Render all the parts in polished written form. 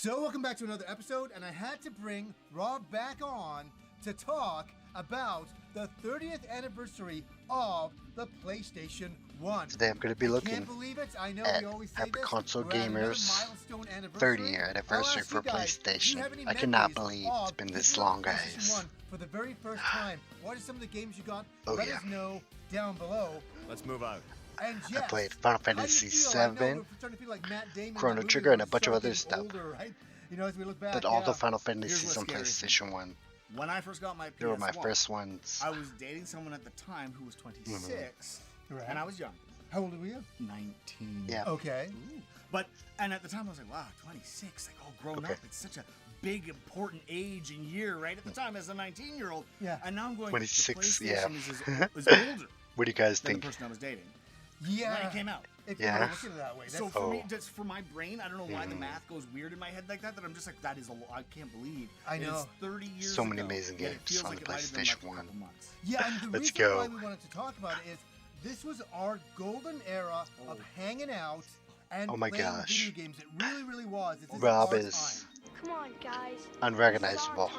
So welcome back to another episode, and I had to bring Rob back on to talk about the 30th anniversary of the PlayStation 1. Today I'm going to be I looking can't believe it. I know at we always say Happy this. Console We're at another Gamers milestone anniversary. 30-year I'll anniversary ask for you guys, do you PlayStation. have any I cannot memories believe it's of been this picking up long, the PlayStation guys. 1 for the very first time? What are some of the games you got? Oh, Let yeah. us know down below. Let's move out. And I Jeff, played Final how do you Fantasy feel? I know VII, we're starting to feel like Matt Damon in Chrono that movie Trigger, where and a we bunch of start other getting stuff. older, right? You know, as we look back, but all yeah. the Final Here's Fantasies what on scares me. PlayStation 1. When I first got my PS1, They were my first ones. I was dating someone at the time who was 26, Right. and I was young, How old were you? 19. Yeah. Okay. Ooh. And at the time I was like, wow, 26, like all grown Okay. up. It's such a big, important age and year, right? At the time as a 19-year-old. Yeah. And now I'm going, 26, the yeah. PlayStation is older What do you guys than think? the person I was dating Yeah. when it came out. If you Yeah. want to look at it that way. So That's, for me, Oh. just for my brain, I don't know why the Mm. math goes weird in my head like that. That I'm just like, that is I can't believe. I know. It's 30 years So many ago, amazing yet it games feels on like the it might have been PlayStation like a 1. couple months. yeah, and the Let's reason go. why we wanted to talk about it is this was our golden era of hanging out and Oh my playing gosh. video games. It really, really was. This is Rob our is time. Come on, guys. unrecognizable.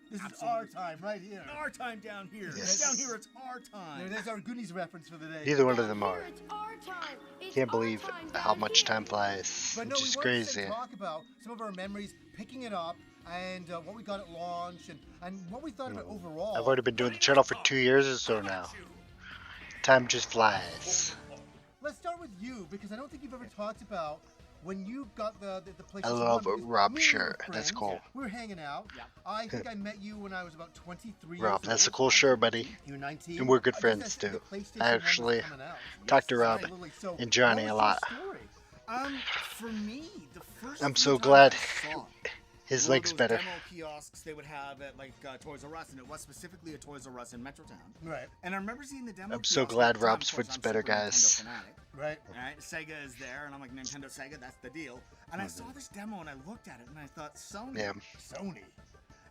This is Absolutely. our time right here. Our time down here. Yes. Down here, it's our time. There's our Goonies reference for the day. Neither one of them Here, are. it's our time. It's Can't our believe time how down much here. time flies. But no, Which we is wanted crazy. to talk about some of our memories, picking it up, and what we got at launch, and what we thought of it overall. I've already been doing the channel for 2 years or so now. Time just flies. Let's start with you, because I don't think you've ever talked about when you got the PlayStation I love 1, because Rob's me and you were shirt. That's friends. cool. We were hanging out. Yeah. I think I met you when I was about 23 Rob, years that's a old. cool shirt, buddy. You were 19. And we're good I think friends, that's too. the PlayStation I 1 was actually coming out. talked to Rob Absolutely. So, and Johnny what a was lot. your story? For me, the first I'm few so times glad I saw his were leg's those better. demo kiosks they would have at like Toys R Us, and it was specifically a Toys R Us in Metrotown. Right, And I remember seeing the demo. I'm so kiosk at glad the time. Rob's Of course, foot's I'm better, super Nintendo guys. fanatic. right. Alright, Sega is there, and I'm like, Nintendo, Sega, that's the deal. And I saw this demo, and I looked at it, and I thought, Sony. Yeah. Sony.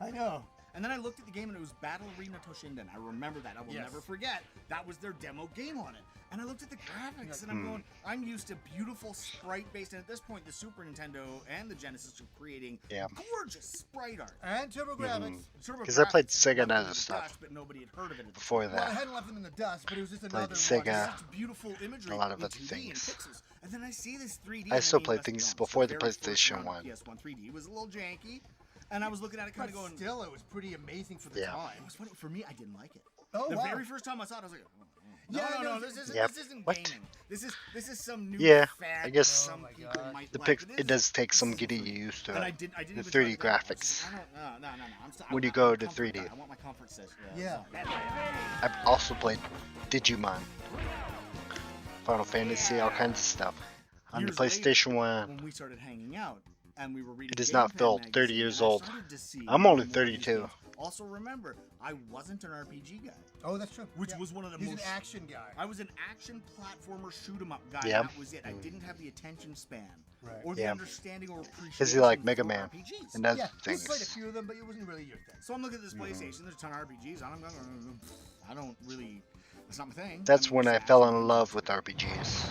I know. And then I looked at the game, and it was Battle Arena Toshinden. I remember that. I will Yes. never forget. That was their demo game on it. And I looked at the graphics, and I'm Hmm. going, I'm used to beautiful sprite-based, and at this point, the Super Nintendo and the Genesis are creating Yeah. gorgeous sprite art. And TurboGrafx. Because I played Sega and Left other in the stuff dust, but nobody had heard of it at the before Well, I that. hadn't left them in the dust, but it was just Played another Sega. one. Such beautiful imagery. A lot of in other 2D and things. pixels. And then I see this 3D. I still and play let's be things honest, before the very first PlayStation run 1. PS1 3D was a little janky, and I was looking at it kind But of going. still, it was pretty amazing for the Yeah. time. It was funny for me. I didn't like it. Oh, The wow. very first time I saw it, I was like, oh, Yeah, no, no, this isn't, Yep. this isn't What? gaming. This is some new Yeah, fad I guess that some Oh my people God. might The like. pic But it does take this some isn't getting for me. used And I to. didn't the even 3D try to do that. graphics. I don't, no. When you I go want to comfort 3D. guy. I want my comfort set. Yeah. I've also played Digimon, Final Fantasy, all kinds of stuff on the Years later, PlayStation 1. When we started hanging out and we were reading It is Game not Pad filled magazine, 30 years and I old. started to see I'm more only and more of these 32. games. Also remember, I wasn't an RPG guy, Oh, that's true. which Yeah. was one of the He's most. an action guy. I was an action platformer shoot 'em up guy. Yeah. And that was it. I didn't have the attention span Right. or the Yeah. understanding or appreciation. Because he liked for Mega Man RPGs. and other Yeah, we played a things. few of them, but it wasn't really your thing. So I'm looking at this Mm-hmm. PlayStation. There's a ton of RPGs. I don't really. That's not my thing. That's mean, when I there's fell action, in love with RPGs.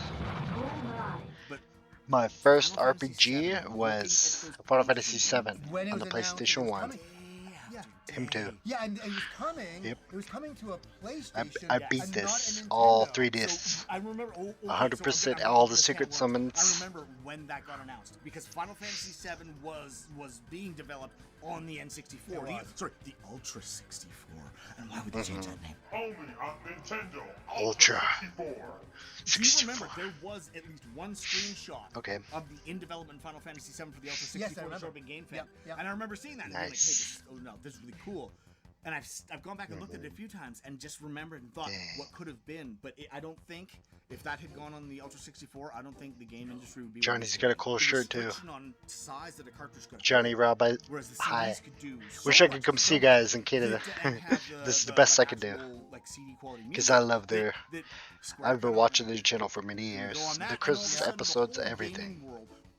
But My first Final Fantasy RPG VII, looking was at those Final games Fantasy and VII When it on was the announced it PlayStation was 1. coming. day after Him too. day. Yeah, and it was coming. Yep. It was coming to a I PlayStation. beat and this not a all Nintendo. 3 So, discs. I remember 100% so all the this secret can't work. summons. I remember when that got announced because Final Fantasy VII was being developed on the N64. It was. The Ultra 64. And why would they change that name? Only on Nintendo Ultra. 64. Do you 64. remember there was at least one screenshot Okay. of the in development Final Fantasy VII for the Ultra 64 Yes, I to remember. show up in GameFAQ? Yep, yep. And I remember seeing that and being like, hey, Nice. this is really cool. And I've gone back and looked at it a few times and just remembered and thought Dang. what could have been. But I don't think if that had gone on the Ultra 64, I don't think the game industry would be. where Johnny's it is got a today. cool The shirt, too. restriction on size that a cartridge could Johnny Rob, Whereas the CDs hi. could do Wish so I could much come see you guys in Canada. This is the best I could do. Because I love their. I've been watching their channel for many years. The Christmas episodes, everything.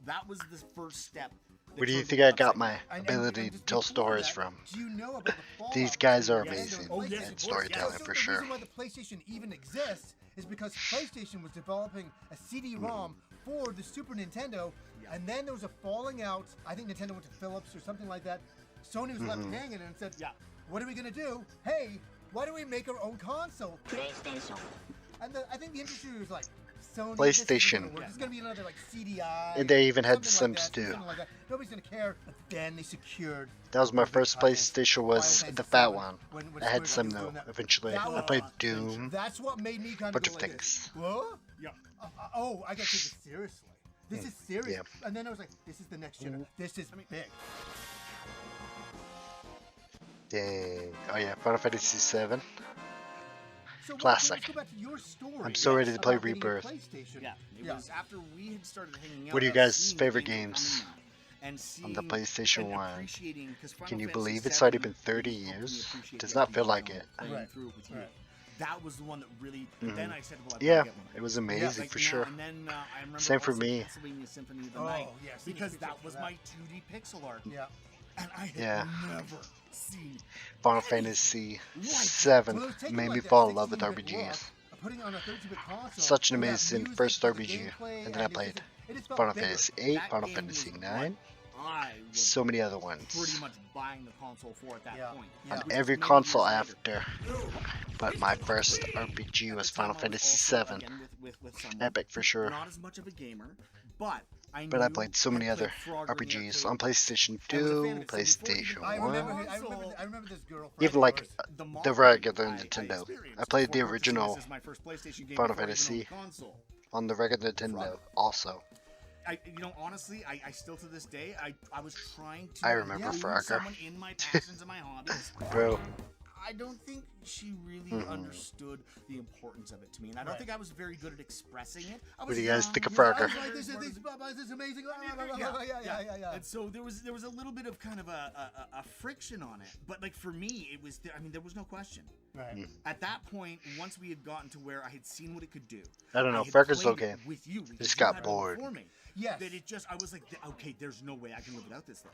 That was the first step Where do you showed think me I what's got like- my And ability to just tell before stories that, from? Do you know about the Fallout These guys are series amazing on Oh, yes, PlayStation? of course, storytelling yes. So for the sure. reason why the PlayStation even exists is because PlayStation was developing a CD-ROM for the Super Nintendo, Yeah. and then there was a falling out. I think Nintendo went to Philips or something like that. Sony was left hanging and said, Yeah. "What are we gonna do? Hey, why don't we make our own console?" PlayStation. And I think the industry was like, Sony, PlayStation. This isn't gonna work. This is gonna be another like CDI. And they even had something like Sims that, too. something like that. Nobody's gonna care. But then they secured. That was my big first titles. PlayStation, Final was Fantasy the fat VII, one. when I had Square some Enix was though, doing that. eventually. That I was- played Doom. That's what made me kind Bunch of of go like this. things. What? Yeah. Oh, I gotta take this seriously. This is serious. Yeah. And then I was like, this is the next generation. This is big. Dang. Oh yeah, Final Fantasy VII. So Classic. Let's go back to your story. I'm so ready to play about getting a Rebirth. PlayStation. Yeah, it was after we had started hanging out. What are you I was guys' seeing favorite games games coming out and on the seeing PlayStation and 1? appreciating- 'cause Final Can you Fantasy believe it's VII already been 30 really helped me years? appreciate Does the not feel RPG like genre, it. playing Right, through it with you. right. That was the one that really. Then I said, "Well, I Yeah, gotta get one." it was amazing Like, for now- sure. And then I remember Same for also me. Castlevania Symphony of the Oh, Night, yes, because me too, that for was that. my 2D pixel art, Yeah. and I had Yeah. never seen. Final anything Fantasy like it. 7 Well, it was taking, made like, me that fall in love with 16-bit RPGs. look, putting it on a 32-bit console, Such an and that amazing music, first the RPG. gameplay, And then I it played just- it just felt Final bigger. Fantasy 8, That Final game Fantasy was 9, what I was so many other ones. pretty much buying the console for at that Yeah, point. yeah. On which was every many console years later. after. But my first RPG At was the time, Final I Fantasy also, 7. again, with someone, Epic for sure. Not as much of a gamer, but I But I knew played so I many played other Frogger in the RPGs arcade. on PlayStation I was a 2, fan of it, so before PlayStation even- I 1. remember this girl. Even like The the marketing regular I Nintendo. experienced I played the before purchasing original this as my first PlayStation game Final before I even owned Fantasy. a console. on the regular Nintendo also. Honestly, I still to this day, I was trying to I remember include Frogger. someone in my passions and my hobbies. Bro, I don't think she really understood the importance of it to me, and I don't Right. think I was very good at expressing it. I What was do you guys young, think of you know, I Frogger? was Like, very this smart is as this is amazing. yeah. Yeah. And so there was a little bit of kind of a friction on it, but like for me, it was there was no question. Right. At that point, once we had gotten to where I had seen what it could do, I don't know, had Frogger's played okay. it with you. because Just you got had it bored. before me, Yes. That it just I was like, okay, there's no way I can live without this thing.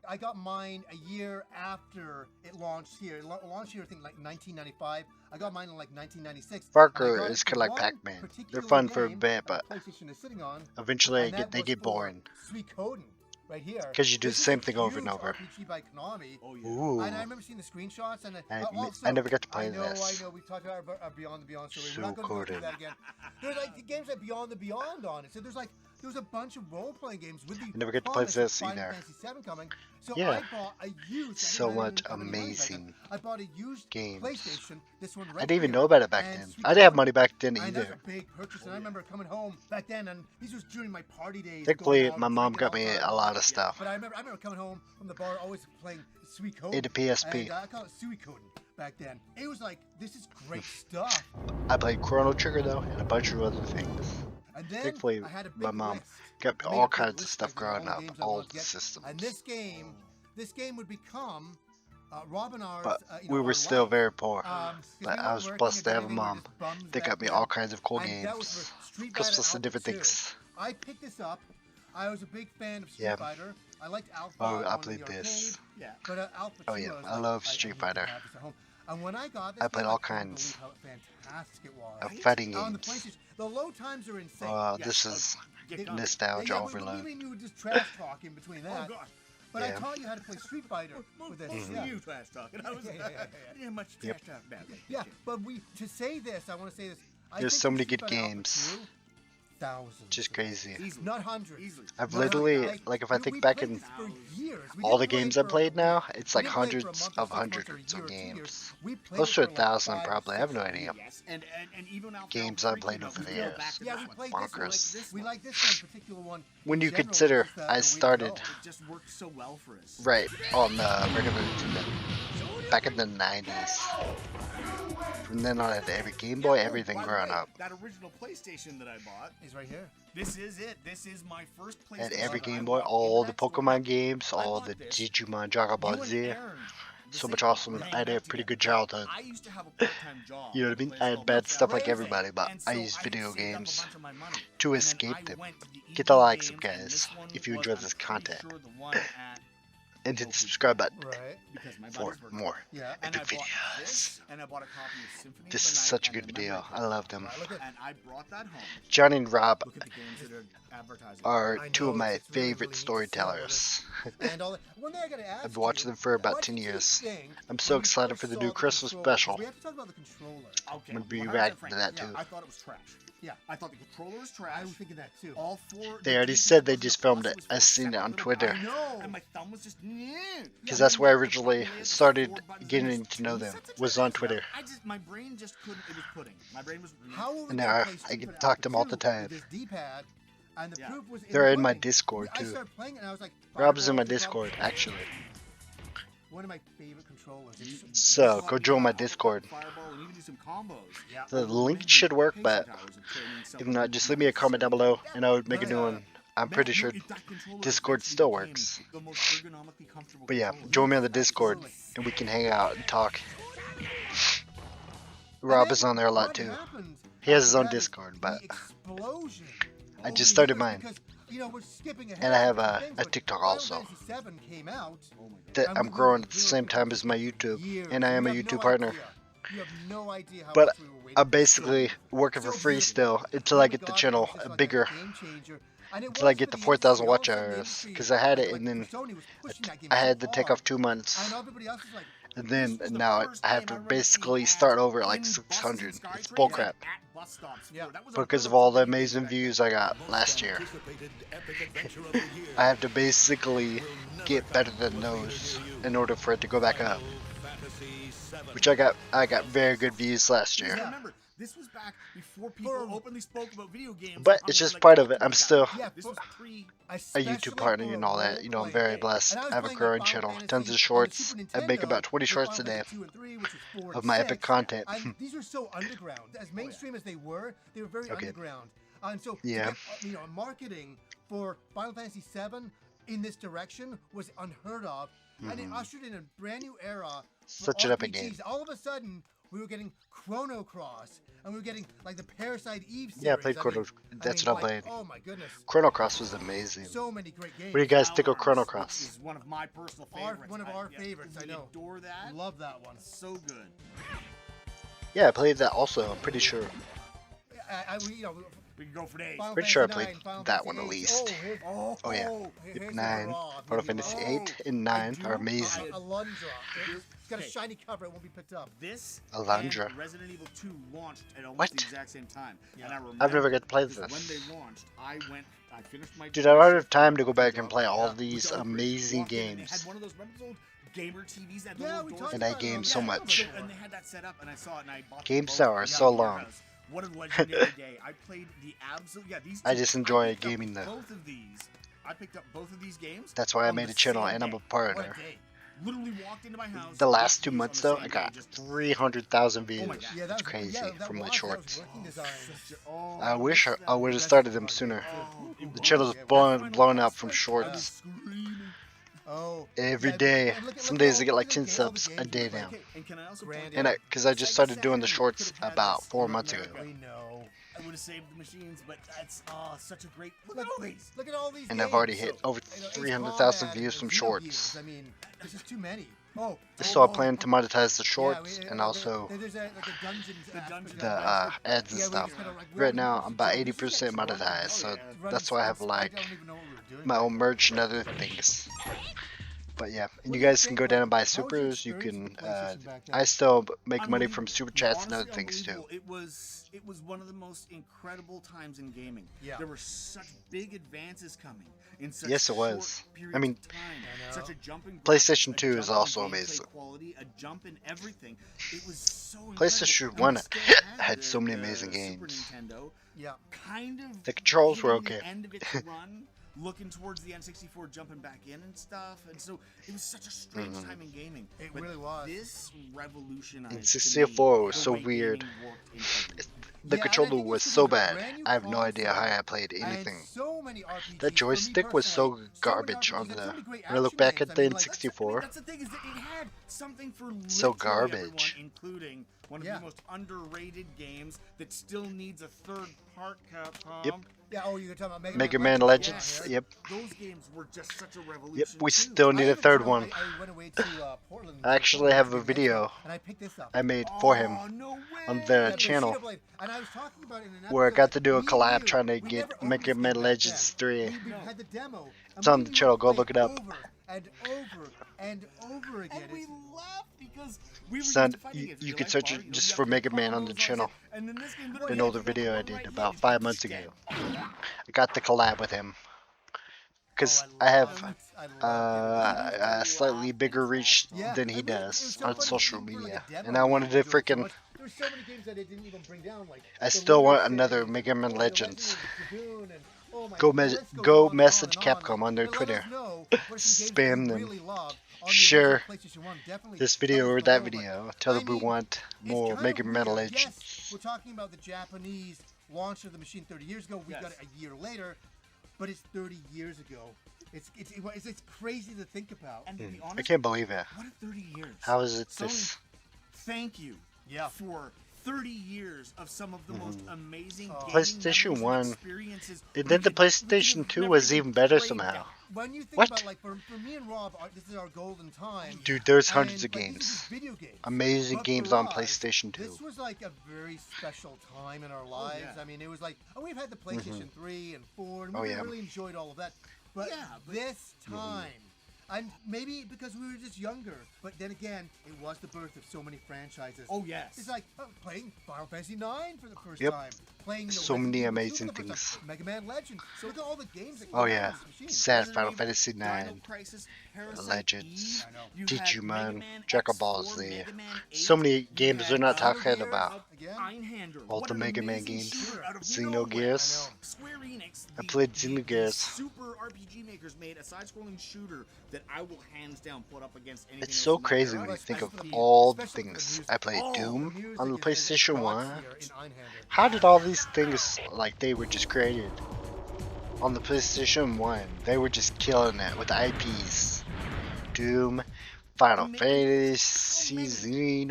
I got mine a year after it launched here. It launched here, I think, like 1995. I got mine in like 1996. Frogger And I got is it kinda for like one Pac-Man. They're particular fun for a game bit, that but PlayStation is sitting on. eventually and that they was get for boring. Suikoden, right here. 'Cause you do This the is same a thing over and huge over. RPG by Konami. Oh yeah. Ooh. And I remember seeing the screenshots, and I never got to play I know, this. I know. We talked about our Beyond the Beyond story. We're not going to go through Suikoden. that again. There's like the games like Beyond the Beyond on it. So there was a bunch of role-playing games with the I never get to play promise of this Final either. Fantasy VII coming. So Yeah. I bought a used. So I didn't much have any money back then. amazing I bought a used games. PlayStation. This one right I didn't even here, know about it back and then. Suikoden. I didn't have money back then And that's either. a big purchase, and I remember coming home back then, and these was during my party days. Thankfully, going out my and mom drinking got me alcohol. a lot of stuff. But I remember coming home from the bar, always playing Suikoden. In the PSP. And I call it Suikoden back then. It was like, this is great stuff. I played Chrono Trigger though, and a bunch of other things. And then Thankfully, I had a big my mom list. got me I made all a big kinds of list, stuff like, growing the up, games I all wanted to the get. systems. And this game would become Rob and ours. But you know, we our were still life. very poor. 'Cause But we I weren't was working blessed and to have a everything, we were mom just bums that back got me then. all kinds of cool And that was games. for Street Christmas Fighter and different Alpha 2. things. I picked this up. I was a big fan of Street Yeah. Fighter. I liked Alpha. Oh, I on played the this. arcade, Yeah. But Alpha Oh, 2, yeah, was I like, love I Street need to Fighter. have this at home. And when I got this I played game, all couldn't kinds believe how fantastic it was. of fighting On the games. PlayStation, the load times are insane. Yeah, This is Get done. nostalgia Yeah, but overload. we would just trash talk in between Oh that. gosh. But I Yeah. taught you how to play Street Fighter with this. Mostly Yeah. you trash talking. I was. Yeah. I didn't have much trash Yep. talk back then. Yeah, but to say this, I want to say this. I There's think so in many Street good Fighter Alpha games. 2, thousands. just crazy. Easily. Not hundreds. Easily. I've Not literally, hundreds. like if I We think back played in this for years. We all didn't the play games for I played now, it's we like didn't play for a hundreds month or of 6 months or a hundreds year of or 2 years. games. We played Close it to for like 1,000 5 or probably, I have 6 no idea. Yes, and even Alpha Games Alpha I played 3, over we the go years. back to Yeah, that we one. played Bonkers. this one. We like this one particular one. When in you general, consider just the I way to started go. It just worked so well for us. right on the regular Nintendo back in the 90s. From then on, I had every Game Boy, Yeah, everything by the growing way, up. That original PlayStation that I bought, He's right here. this is it. This is my first PlayStation. Had every that I Game Boy, bought all the into that store. Pokemon games, I all bought the this. Digimon, Dragon Ball You and Z. Aaron so much awesome. I had a pretty good childhood. I used to have a part-time job. You know what I mean? I had bad stuff like everybody, but I used video games to escape them. Hit the like sub, guys, if you enjoy this content. And hit the subscribe button Right. for more Yeah. epic videos. And I bought a copy of Symphony of This the is Night such a and good the video. Night I love them. Right, look at and I brought that home. Johnny and Rob Look at the games that are advertising. are I two know, of my it's really, favorite really neat to see storytellers. and all that. One thing I gotta ask I've been watching you, them for about what 10 did you years. think I'm so when you excited first for the saw new the Christmas controller? special. We have to talk about the controller. Okay, I'm gonna be 100% reacting frank. to that Yeah, too. I thought it was trash. Yeah. I thought the controller was trash. I was thinking that too. All four. They already said they just filmed it. I seen it on Twitter. I know. And my thumb was just. Because that's where I originally started getting to know them, was on Twitter. My brain just couldn't. It was pudding. My brain was. How will we And get now PlayStation I can put talk out to them all two the time. with this D-pad, and the Yeah. proof was They're in my running. Discord I too. started playing it and I was like, Rob is in my Fireball, Discord, actually. One of my favorite controllers. It's So, go join my Discord. Fireball and even do some combos. Yeah. The link should work, but if not, just leave me a comment down below and I would make a new one. I'm pretty sure Discord still works. But yeah, join me on the Discord and we can hang out and talk. Rob is on there a lot too. He has his own Discord, but I just started mine. And I have a TikTok also that I'm growing at the same time as my YouTube, and I am a YouTube partner. But I'm basically working for free still until I get the channel bigger, until I get the 4,000 watch hours, because I had it and then I had to take off 2 months, and then now I have to basically start over at like 600. It's bullcrap. Because of all the amazing views I got last year. I have to basically get better than those in order for it to go back up. Which I got very good views last year. Remember, this was back before people openly spoke about video games. But it's just part of it. I'm still This was pre. a YouTube partner and all that. You know, I'm very blessed. I have a growing channel, tons of shorts. I make about 20 shorts a day of my epic content. These are so underground. As mainstream as they were very underground. And so, yeah, marketing for Final Fantasy VII in this direction was unheard of, and it ushered in a brand new era. Such an epic game. All of a sudden, we were getting Chrono Cross, and we were getting like the Parasite Eve series. Yeah, I played Chrono. That's what I played. Oh my goodness. Chrono Cross was amazing. So many great games. What do you guys think of Chrono Cross? Is one of my personal favorites. One of our favorites, I know. Adore that. Love that one. So good. Yeah, I played that also. I'm pretty sure. We can go for days. Pretty sure I played that one at least. Oh yeah, 9, Final Fantasy 8 and 9 are amazing. Alundra. It's got a shiny cover. It won't be picked up. This Alundra. and Resident Evil 2 launched at almost What? the exact same time. And I remember I've never got to play when this. they launched, I finished my. Dude, I don't have time to go back and play all these amazing Walked in and they games. had one of those, remember those old gamer TVs that Yeah, little we doors? talked And I about game them. so Yeah, much. And they had that set up, and I saw it, and I bought Games them now both. are Yeah, so in your long. house. What a legendary day! I played the absolute. Yeah, these. I two- just enjoy picked up gaming though. Both of these. I picked up both of these games. That's why I on made the a channel same and I'm day. a partner. What a day. Literally walked into my house. The last both 2 these months on the though, same I day, got just- 300,000 Oh views. my God. Yeah, It's crazy from the shorts. Oh, I wish I would have started them sooner. The channel's blown up from shorts. Oh. Every day. Some days I get like 10 subs a day now. And can I also And Because I just started doing the shorts about 4 months ago. We know. I would have saved the machines, but that's such a great. Look at Look, all these. look at all these. And I've games. already hit over You know, Ace 300,000 Combat views and from Video shorts. Gears. I mean, there's just too many. Oh. So I plan to monetize the shorts and also there's like a dungeons aspect the of it. ads and Yeah, we stuff. just kinda, like, Right now run- I'm about so we 80% just monetized, so run that's why I have stuff. like don't even know what we were doing. my own merch and other things. But yeah, and you guys can go down and buy supers. You can. I still make money from super chats and other Honestly, things too. unbelievable. It was one of the most incredible times in gaming. Yeah. There were such big advances coming in such Yes, it short was. period I mean, of time. I know. Such a jump in PlayStation graphics, a 2 is jump in also gameplay amazing. Quality, a jump in everything. It was so PlayStation incredible. 1 And we still had so many the amazing Super games. Nintendo Yeah. kind of The controls were hitting okay. the end of its run, looking towards the N64, jumping back in and stuff, and so it was such a strange Mm-hmm. time in gaming. It But really was. This revolutionized. And to 64 me was the so way weird. gaming worked in The Yeah, and I controller think was this is so a bad. brand new I have no idea console. how I played And anything. so so many RPGs. That joystick was so garbage on the. When I look back at the N64, that's the thing, is that it had something for so literally garbage. everyone, including one of the most underrated games that still needs a third part, Capcom. Yep. Yeah, oh, you're talking about Mega Man Legends. Yeah, Yep. Those games were just such a revolution. Yep. We too. still need a third one. I went away to Portland. I actually have a video And I picked this up. I made for him Oh, no on way. the channel And I was talking about it in an where I episode got to do a we collab knew trying to we get never owned Mega this Man game back Legends then. 3. We had the demo. It's on the channel, go look it up. Over and over and over again. And we laughed because we were Son, used to fighting games. you You're can like, search Mario, it you just have for to Mega follow Man on the those channel. lines, and in this game, literally, An you older have to video I go did right about here, 5 months scan. ago. I got the collab with him. Because I have a slightly bigger reach than he does on social media. And I wanted to freaking. There's so many games that it didn't even bring down. Like I still want another Mega Man Legends. Go message Capcom on their Twitter. Spam them. Share this video or that video. Tell them we want more Mega Man Legends. Yes, we're talking about the Japanese launch of the machine 30 years ago. We got it a year later, but it's 30 years ago. It's crazy to think about. And to be I honest, can't believe it. what a 30 years. How is it Sony, this? Thank you for 30 years of some of the most amazing PlayStation gaming 1, experiences. and then the PlayStation 2 was even better somehow. When you think What? about, like, for me and Rob, this is our golden time. Dude, there's And, hundreds of like, this is games. video games. Amazing But games for on us, PlayStation 2. This was like a very special time in our lives. yeah. I mean, it was like, we've had the PlayStation 3 and 4, and Oh, we yeah. really enjoyed all of that. But this time, and maybe because we were just younger, but then again, it was the birth of so many franchises. Oh, yes. It's like playing Final Fantasy 9 for the first Yep. time. Playing So many Resident Evil 2 amazing for the first things. time, Mega Man Legends. So look at all the games that Oh came out yeah, on this machine. sad Resident Final Evil, Fantasy Dino 9, Crisis, Parasite Legends, Eve, I know. you had Digimon, Mega Man Dragon X4, Ball Z. Mega Man 8, So many you games had they're not Xenogears talking about. Again? Einhander, All what the an Mega Man amazing games. shooter out of Xenogears. nowhere. Square Enix, I played the Xenogears. super RPG makers made a side-scrolling shooter that I will hands down put up against anything It's else so in that crazy era. when you think of Especially- all the especially the things. music. I played Oh, Doom music on the is PlayStation top 1. tier in Einhander. How did all these things, like, they were just created on the PlayStation 1? They were just killing it with IPs. Doom, Final Fantasy,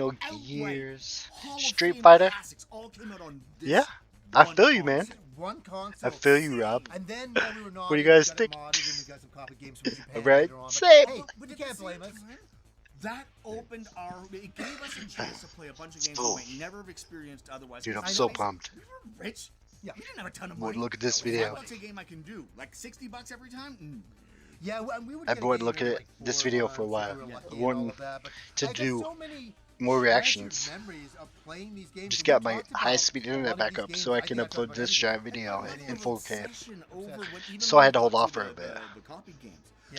Xenogears, Hall of Street Fame Fighter. classics all came out on this Yeah, I one feel you, man. console. One console. I feel you, Rob. And then while we were not, What do you guys think? Right? Same. Hey, But you at the can't blame same us. time, that opened it gave us a chance to play a bunch of games Oh. we might never have experienced otherwise. Dude, I'm Because so let's face it, pumped. We were rich. Yeah. We didn't have a ton of Well, money. look at this video. $5 a game I can do. Like $60 every time? Yeah, and we would I've get been a game looking every, at like, this 4 video for a months, while. we were lucky I and wanted all of that, but to I got do so many more treasured reactions. memories of playing these games, Just and we got my talked about high-speed a lot internet of back these up games. so I I can think I talked upload about this everything. giant video in 4K. So I had to hold off for a bit.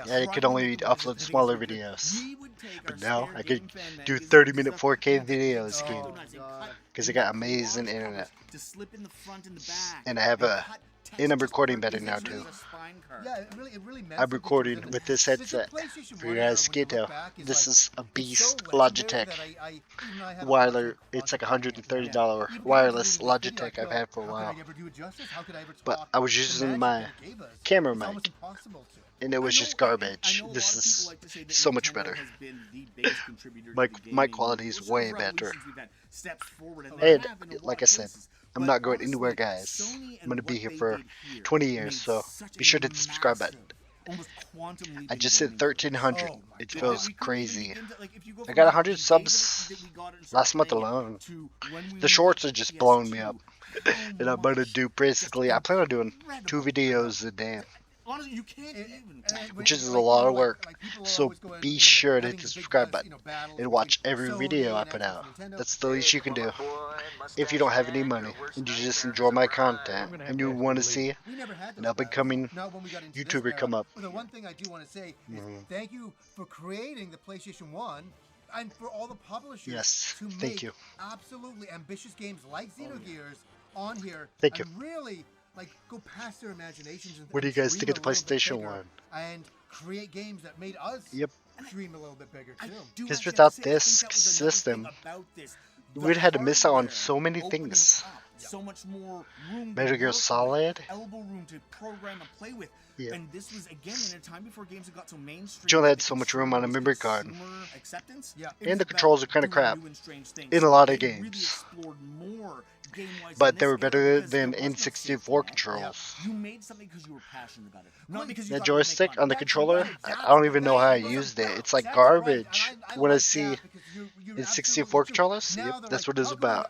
Yeah, I could only upload smaller videos. But now I could do 30-minute 4K videos again. Because I got amazing internet. And I have and I'm recording better now too. Yeah, it really meant I'm something recording to us. with this The headset. PlayStation For 1 you era, guys when you can't look tell, back, is this like- is a it's beast so legendary Logitech. that even I have a Wireless, bunch of it's like content $130 Even wireless when I did this Logitech video, I've had for a how could while. I ever do it justice? How could I ever But talk I was the using magic my that it gave us? camera It's almost mic, impossible to. and it was just garbage. This is so much better. My quality is way better. And like I said, I'm not going anywhere, guys. I'm going to be here for 20 years, so be sure to hit the subscribe button. I just hit 1,300. It feels crazy. I got 100 subs last month alone. The shorts are just blowing me up. And I'm going to do basically, I plan on doing 2 videos a day. Honestly, you can't even. Which is a lot of work. So be sure to hit the subscribe button and watch every video I put out. That's the least you can do. If you don't have any money and you just enjoy my content and you want to see an up-and-coming YouTuber come up. The one thing I do want to say is thank you for creating the PlayStation 1 and for all the publishers Yes, to thank make you. absolutely ambitious games like Xenogears on here. Thank you. And really go past their imaginations and What do you guys think of the dream a little bit PlayStation bigger 1? And create games that made us dream a little bit bigger too. Because without this system, we'd had to miss out on so many things. so much more room. Metal Gear Solid. Elbow room to program and play with. Yeah. And this was again in a time before games had got so mainstream. Joel had so much room on a memory card. Acceptance. Yeah. And the controls are kind of crap in a lot of games. But they were better than N64 controls. You made something because you were passionate about it, not because you That joystick on the controller, I don't even know how I used it. It's like garbage when I see in 64 controllers. Yep, that's what it's about.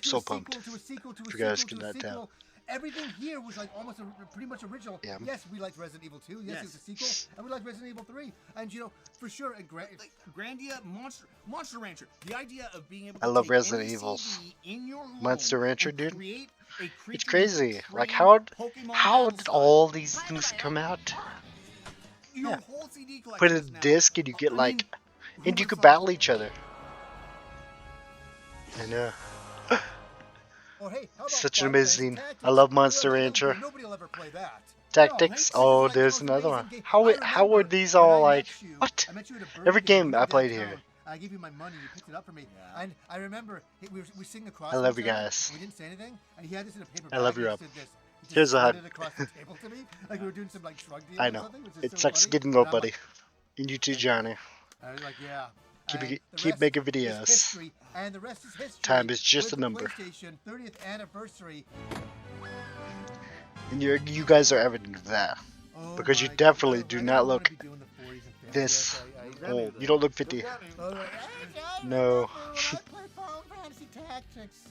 So pumped. If you guys cannot tell. Everything here was like almost pretty much original. Yeah. Yes, we liked Resident Evil 2. Yes, it was a sequel, and we liked Resident Evil 3. And you know, for sure, Grandia, Monster Rancher. The idea of being able to I love take Resident any Evils. CD in your home Monster Rancher, and dude. create a It's creature crazy. with Like trained how Pokemon did battle all style. these things come out? Your Yeah. whole CD Put collection in is a now- disc and you get I like, mean, and you who could would've battle thought- each other. I know. or, hey, how about Such an Final Fantasy amazing. Tactics? I love Monster Well, Rancher. Nobody will ever play that. Tactics. Oh, there's another one. How were these all like? What? I met you at a Every Burger game King I played downtown. here. I gave you my money. You picked it up for me. Yeah. And I remember we sing across. I love each you other, guys. We didn't say anything, and he had this in a paper I bag. love you, and Rob. he said this. He just Here's a hug. slid it across the table to me, like we were doing some like shrug deal I or know. something, which is It so sucks funny. getting And old, I'm buddy. like, And you too, Johnny. I was like, yeah. Keep And it- the keep rest making is videos. history, and the rest is history. Time is just with a the number. PlayStation 30th anniversary. And you guys are evidence of that. Oh Because you my God. definitely I do don't not wanna look be doing the 40s and 50s. this Yes, old. You don't look 50. Oh, No. I play Final Fantasy Tactics.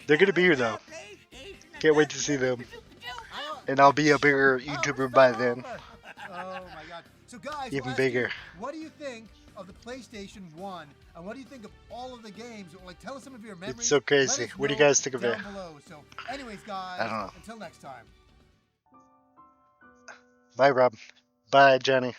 They're gonna be here though. Can't wait to see them. And I'll be a bigger YouTuber by then. Oh my God! So guys, Even we'll ask bigger. you, what do you think of the PlayStation 1? And what do you think of all of the games? Like, tell us some of your memories. It's so crazy. Let us What do you know guys think of down it? below. So, anyways, guys, I don't know. until next time. Bye, Rob. Bye, Johnny.